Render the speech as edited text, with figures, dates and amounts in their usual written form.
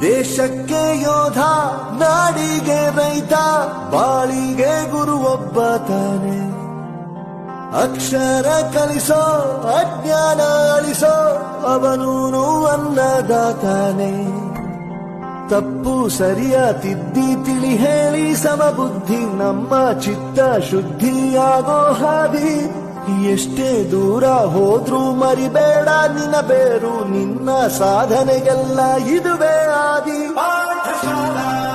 ದೇಶಕ್ಕೆ ಯೋಧ, ನಾಡಿಗೆ ರೈತ, ಬಾಳಿಗೆ ಗುರು ಒಬ್ಬ ತಾನೆ. ಅಕ್ಷರ ಕಲಿಸೋ, ಅಜ್ಞಾನ ಅಳಿಸೋ, ಅವನೂನು ಅನ್ನದಾತಾನೆ. ತಪ್ಪು ಸರಿಯ ತಿದ್ದಿ ತಿಳಿ ಹೇಳಿ ಸಮಬುದ್ಧಿ ನಮ್ಮ ಚಿತ್ತ ಶುದ್ಧಿಯಾಗೋ ಹಾದಿ. ಎಷ್ಟೇ ದೂರ ಹೋದ್ರೂ ಮರಿಬೇಡ ನಿನ್ನ ಬೇರು, ನಿನ್ನ ಸಾಧನೆಗೆಲ್ಲ ಇದುವೇ ಆದಿ. ಪಾಠಶಾಲಾ